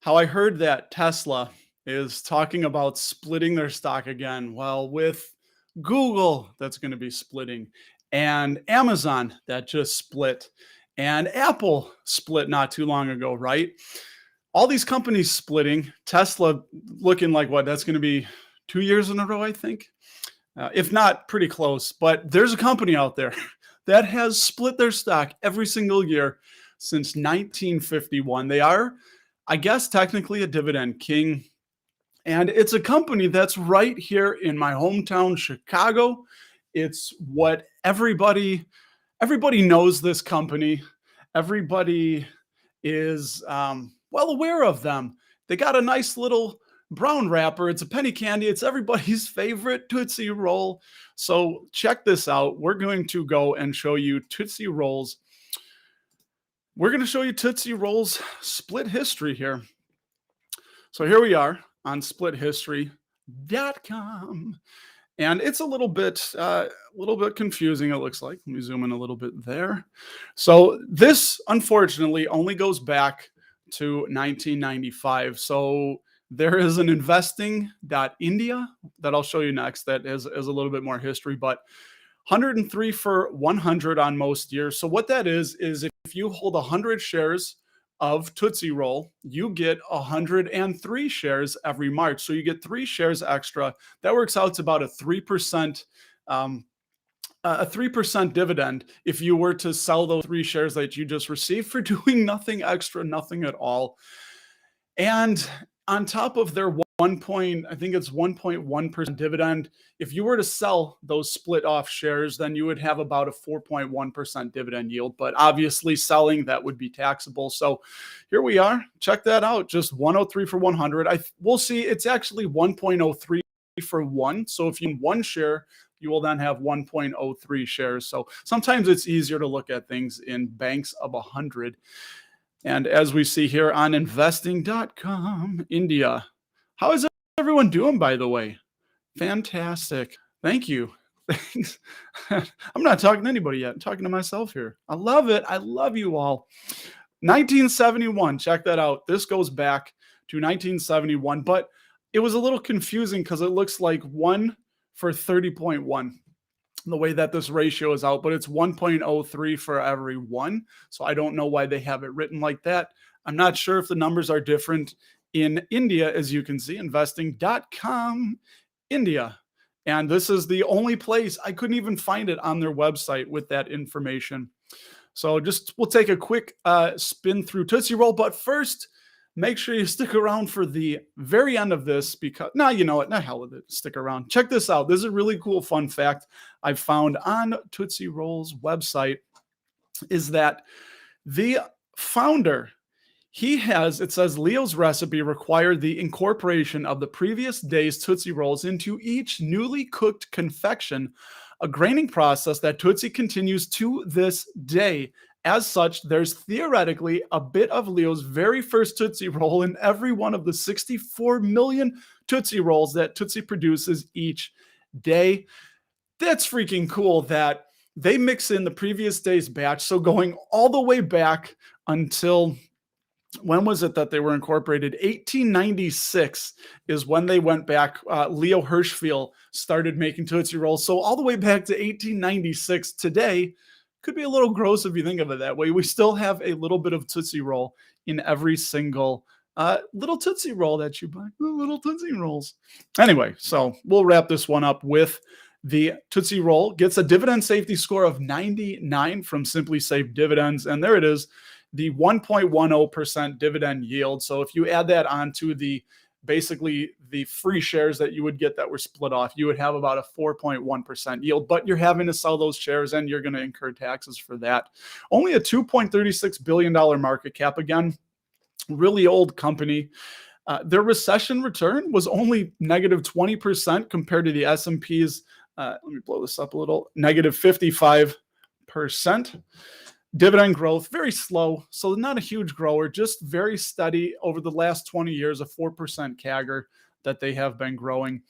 how I heard that Tesla is talking about splitting their stock again. Well, with Google, that's going to be splitting, and Amazon that just split, and Apple split not too long ago, right? All these companies splitting, Tesla looking like what? That's going to be 2 years in a row, I think, if not pretty close. But there's a company out there that has split their stock every single year since 1951. They are, I guess, technically a dividend king. And it's a company that's right here in my hometown, Chicago. It's what everybody knows this company. Everybody is well aware of them. They got a nice little brown wrapper. It's a penny candy. It's everybody's favorite Tootsie Roll. So check this out. We're going to go and show you Tootsie Rolls. We're going to show you Tootsie Rolls split history here. So here we are on splithistory.com. And it's a little bit confusing, it looks like. Let me zoom in a little bit there. So this, unfortunately, only goes back to 1995. So there is an investing.india that I'll show you next that is a little bit more history, but 103 for 100 on most years. So what that is if you hold 100 shares of Tootsie Roll, you get 103 shares every March. So you get 3 shares extra. That works out to about a 3%, a 3% dividend if you were to sell those 3 shares that you just received for doing nothing extra, nothing at all. And on top of their I think it's 1.1% dividend. If you were to sell those split off shares, then you would have about a 4.1% dividend yield. But obviously selling that would be taxable. So here we are. Check that out. Just 103 for 100. We'll see it's actually 1.03 for 1. So if you own 1 share, you will then have 1.03 shares. So sometimes it's easier to look at things in banks of 100. And as we see here on investing.com, India. How is everyone doing, by the way? Fantastic. Thank you. Thanks. I'm not talking to anybody yet. I'm talking to myself here. I love it. I love you all. 1971. Check that out. This goes back to 1971, but it was a little confusing because it looks like 1 for 30.1. The way that this ratio is out, but it's 1.03 for every 1. So I don't know why they have it written like that. I'm not sure if the numbers are different in India, as you can see, investing.com, India. And this is the only place I couldn't even find it on their website with that information. So we'll take a quick spin through Tootsie Roll, but first, make sure you stick around for the very end of this because, you know what? Nah, hell with it. Stick around. Check this out. This is a really cool fun fact I found on Tootsie Roll's website is that the founder, it says Leo's recipe required the incorporation of the previous day's Tootsie Rolls into each newly cooked confection, a graining process that Tootsie continues to this day. As such, there's theoretically a bit of Leo's very first Tootsie Roll in every one of the 64 million Tootsie Rolls that Tootsie produces each day. That's freaking cool that they mix in the previous day's batch. So going all the way back until, when was it that they were incorporated? 1896 is when they went back. Leo Hirschfeld started making Tootsie Rolls. So all the way back to 1896 today. Could be a little gross if you think of it that way. We still have a little bit of Tootsie Roll in every single little Tootsie Roll that you buy. Little Tootsie Rolls. Anyway, so we'll wrap this one up with the Tootsie Roll. Gets a dividend safety score of 99 from Simply Safe Dividends. And there it is, the 1.10% dividend yield. So if you add that onto basically the free shares that you would get that were split off, you would have about a 4.1% yield, but you're having to sell those shares and you're going to incur taxes for that. Only a $2.36 billion market cap. Again, really old company. Their recession return was only negative 20% compared to the S&P's, let me blow this up a little, negative 55%. Dividend growth, very slow. So not a huge grower, just very steady over the last 20 years, a 4% CAGR that they have been growing.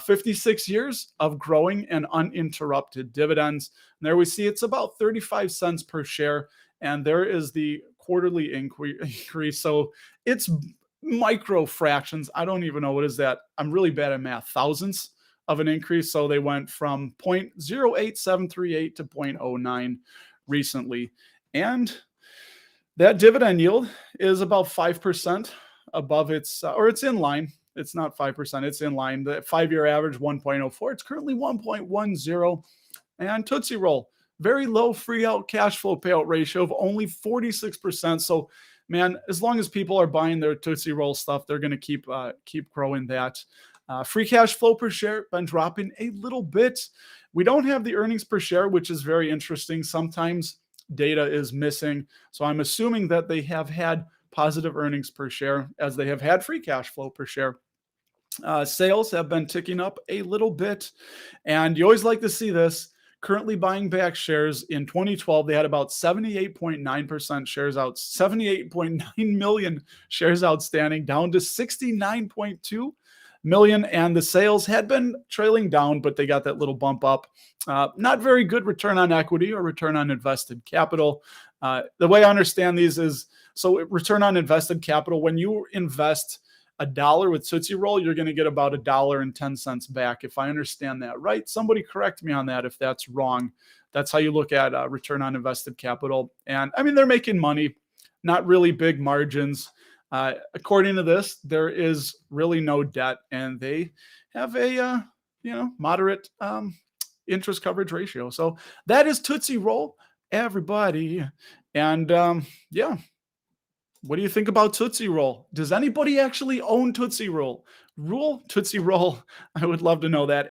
56 years of growing and uninterrupted dividends. And there we see it's about 35 cents per share. And there is the quarterly increase. So it's micro fractions. I don't even know what is that. I'm really bad at math. Thousandths of an increase. So they went from 0.08738 to 0.09 recently. And that dividend yield is about 5% above its, or it's in line. It's not 5%, it's in line. The 5-year average 1.04. It's currently 1.10. And Tootsie Roll, very low free out cash flow payout ratio of only 46%. So, man, as long as people are buying their Tootsie Roll stuff, they're going to keep growing that. Free cash flow per share been dropping a little bit. We don't have the earnings per share, which is very interesting. Sometimes data is missing. So I'm assuming that they have had positive earnings per share as they have had free cash flow per share. Sales have been ticking up a little bit, and you always like to see this. Currently buying back shares. In 2012, they had about 78.9% shares out, 78.9 million shares outstanding, down to 69.2 million, and the sales had been trailing down, but they got that little bump up. Not very good return on equity or return on invested capital. The way I understand these is, so return on invested capital, when you invest $1 with Tootsie Roll, you're going to get about $1.10 back. If I understand that right, somebody correct me on that if that's wrong. That's how you look at return on invested capital. And I mean, they're making money, not really big margins. According to this, there is really no debt, and they have a moderate interest coverage ratio. So that is Tootsie Roll, everybody. And yeah. What do you think about Tootsie Roll? Does anybody actually own Tootsie Roll? Tootsie Roll. I would love to know that.